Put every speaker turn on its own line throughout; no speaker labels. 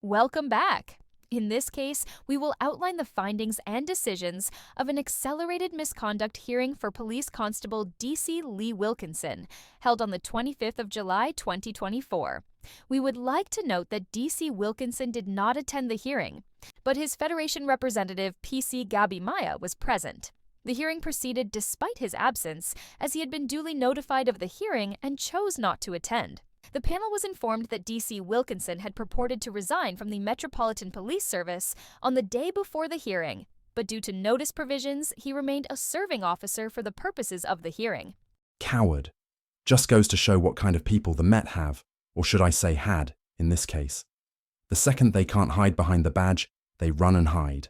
Welcome back. In this case, we will outline the findings and decisions of an accelerated misconduct hearing for Police Constable D.C. Lee Wilkinson, held on the 25th of July, 2024. We would like to note that D.C. Wilkinson did not attend the hearing, but his Federation representative P.C. Gabi Maya was present. The hearing proceeded despite his absence, as he had been duly notified of the hearing and chose not to attend. The panel was informed that D.C. Wilkinson had purported to resign from the Metropolitan Police Service on the day before the hearing, but due to notice provisions, he remained a serving officer for the purposes of the hearing.
Coward. Just goes to show what kind of people the Met have, or should I say had, in this case. The second they can't hide behind the badge, they run and hide.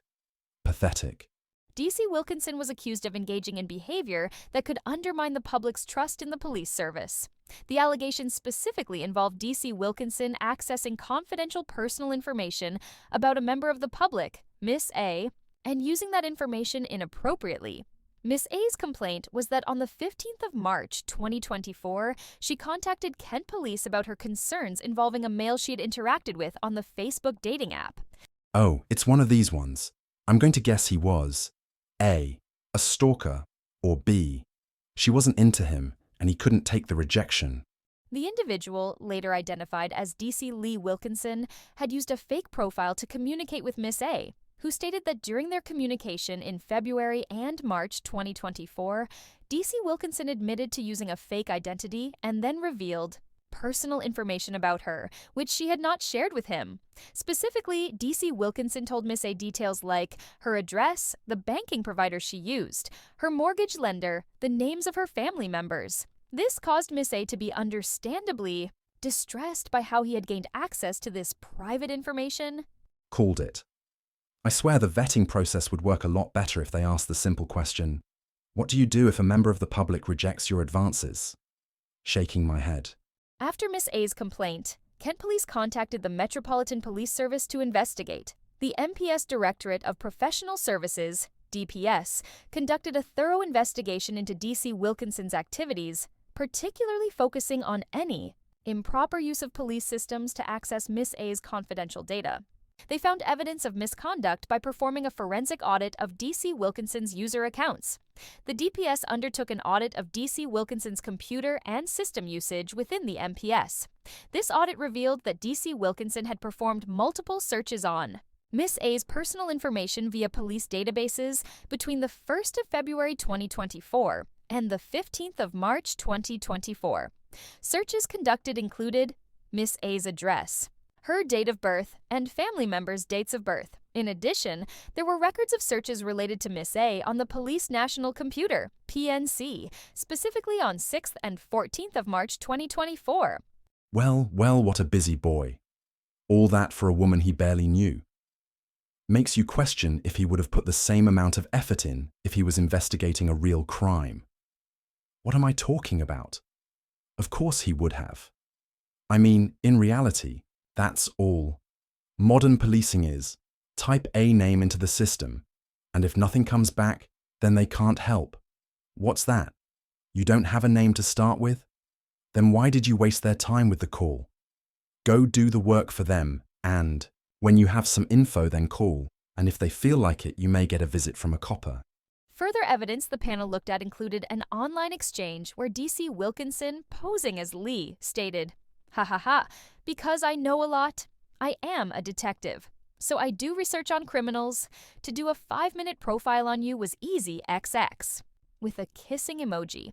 Pathetic.
D.C. Wilkinson was accused of engaging in behavior that could undermine the public's trust in the police service. The allegations specifically involved D.C. Wilkinson accessing confidential personal information about a member of the public, Miss A, and using that information inappropriately. Miss A's complaint was that on the 15th of March, 2024, she contacted Kent Police about her concerns involving a male she had interacted with on the Facebook dating app.
Oh, it's one of these ones. I'm going to guess he was A, a stalker, or B, she wasn't into him and he couldn't take the rejection.
The individual, later identified as D.C. Lee Wilkinson, had used a fake profile to communicate with Miss A, who stated that during their communication in February and March 2024, D.C. Wilkinson admitted to using a fake identity and then revealed personal information about her, which she had not shared with him. Specifically, D.C. Wilkinson told Miss A details like her address, the banking provider she used, her mortgage lender, the names of her family members. This caused Miss A to be understandably distressed by how he had gained access to this private information.
Called it. I swear the vetting process would work a lot better if they asked the simple question, what do you do if a member of the public rejects your advances? Shaking my head.
After Miss A's complaint, Kent Police contacted the Metropolitan Police Service to investigate. The MPS Directorate of Professional Services, DPS, conducted a thorough investigation into D.C. Wilkinson's activities, particularly focusing on any improper use of police systems to access Miss A's confidential data. They found evidence of misconduct by performing a forensic audit of D.C. Wilkinson's user accounts. The DPS undertook an audit of D.C. Wilkinson's computer and system usage within the MPS. This audit revealed that D.C. Wilkinson had performed multiple searches on Miss A's personal information via police databases between the 1st of February 2024 and the 15th of March 2024. Searches conducted included Miss A's address, her date of birth, and family members' dates of birth. In addition, there were records of searches related to Miss A on the Police National Computer, PNC, specifically on 6th and 14th of March 2024.
Well, what a busy boy. All that for a woman he barely knew. Makes you question if he would have put the same amount of effort in if he was investigating a real crime. What am I talking about? Of course he would have. I mean, in reality, that's all modern policing is. Type a name into the system, and if nothing comes back, then they can't help. What's that? You don't have a name to start with? Then why did you waste their time with the call? Go do the work for them, and when you have some info, then call, and if they feel like it, you may get a visit from a copper.
Further evidence the panel looked at included an online exchange where D.C. Wilkinson, posing as Lee, stated, "Ha ha ha, because I know a lot, I am a detective. So I do research on criminals. To do a 5-minute profile on you was easy XX," with a kissing emoji.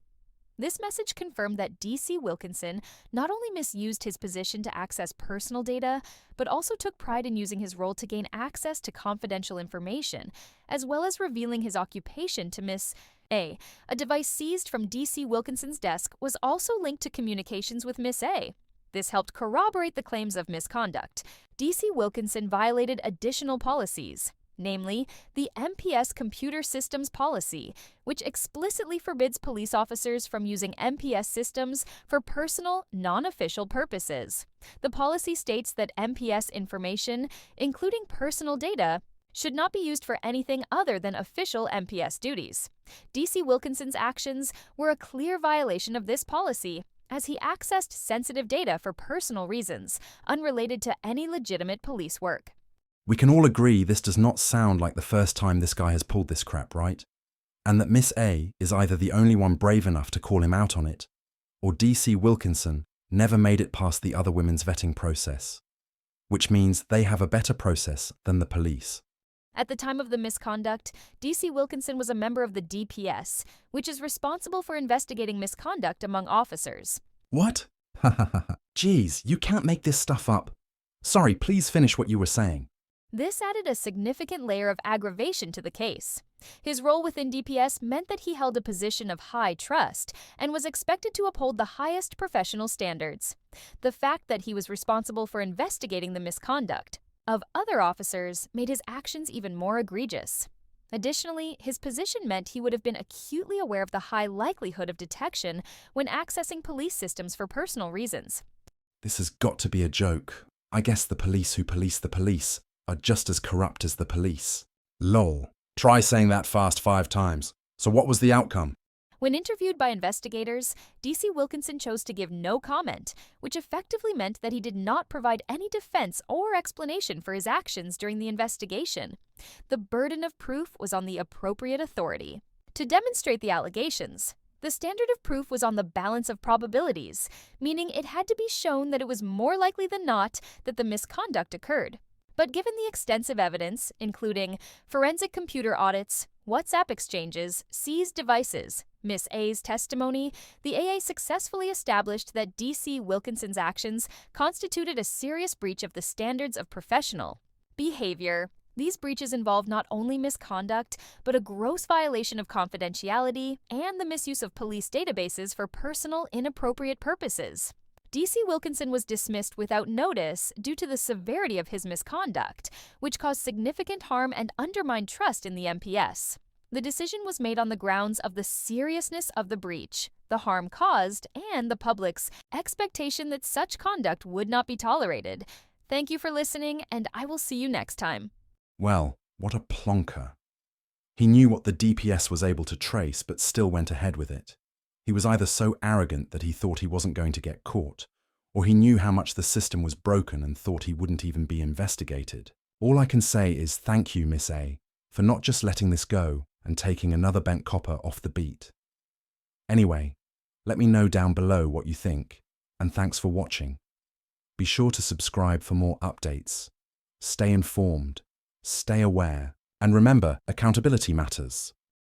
This message confirmed that D.C. Wilkinson not only misused his position to access personal data, but also took pride in using his role to gain access to confidential information, as well as revealing his occupation to Miss A. A device seized from D.C. Wilkinson's desk was also linked to communications with Miss A. This helped corroborate the claims of misconduct. D.C. Wilkinson violated additional policies, namely the MPS Computer Systems Policy, which explicitly forbids police officers from using MPS systems for personal, non-official purposes. The policy states that MPS information, including personal data, should not be used for anything other than official MPS duties. D.C. Wilkinson's actions were a clear violation of this policy, as he accessed sensitive data for personal reasons, unrelated to any legitimate police work.
We can all agree this does not sound like the first time this guy has pulled this crap, right? And that Miss A is either the only one brave enough to call him out on it, or DC Wilkinson never made it past the other women's vetting process, which means they have a better process than the police.
At the time of the misconduct, DC Wilkinson was a member of the DPS, which is responsible for investigating misconduct among officers.
What? Ha ha ha. Geez, you can't make this stuff up. Sorry, please finish what you were saying.
This added a significant layer of aggravation to the case. His role within DPS meant that he held a position of high trust and was expected to uphold the highest professional standards. The fact that he was responsible for investigating the misconduct of other officers made his actions even more egregious. Additionally, his position meant he would have been acutely aware of the high likelihood of detection when accessing police systems for personal reasons.
This has got to be a joke. I guess the police who police the police are just as corrupt as the police. Lol. Try saying that fast 5 times. So what was the outcome?
When interviewed by investigators, DC Wilkinson chose to give no comment, which effectively meant that he did not provide any defense or explanation for his actions during the investigation. The burden of proof was on the appropriate authority to demonstrate the allegations. The standard of proof was on the balance of probabilities, meaning it had to be shown that it was more likely than not that the misconduct occurred. But given the extensive evidence, including forensic computer audits, WhatsApp exchanges, seized devices, Miss A's testimony, the AA successfully established that DC Wilkinson's actions constituted a serious breach of the standards of professional behavior. These breaches involved not only misconduct, but a gross violation of confidentiality and the misuse of police databases for personal, inappropriate purposes. DC Wilkinson was dismissed without notice due to the severity of his misconduct, which caused significant harm and undermined trust in the MPS. The decision was made on the grounds of the seriousness of the breach, the harm caused, and the public's expectation that such conduct would not be tolerated. Thank you for listening, and I will see you next time.
Well, what a plonker. He knew what the DPS was able to trace, but still went ahead with it. He was either so arrogant that he thought he wasn't going to get caught, or he knew how much the system was broken and thought he wouldn't even be investigated. All I can say is thank you, Miss A, for not just letting this go and taking another bent copper off the beat. Anyway, let me know down below what you think, and thanks for watching. Be sure to subscribe for more updates. Stay informed, stay aware, and remember, accountability matters.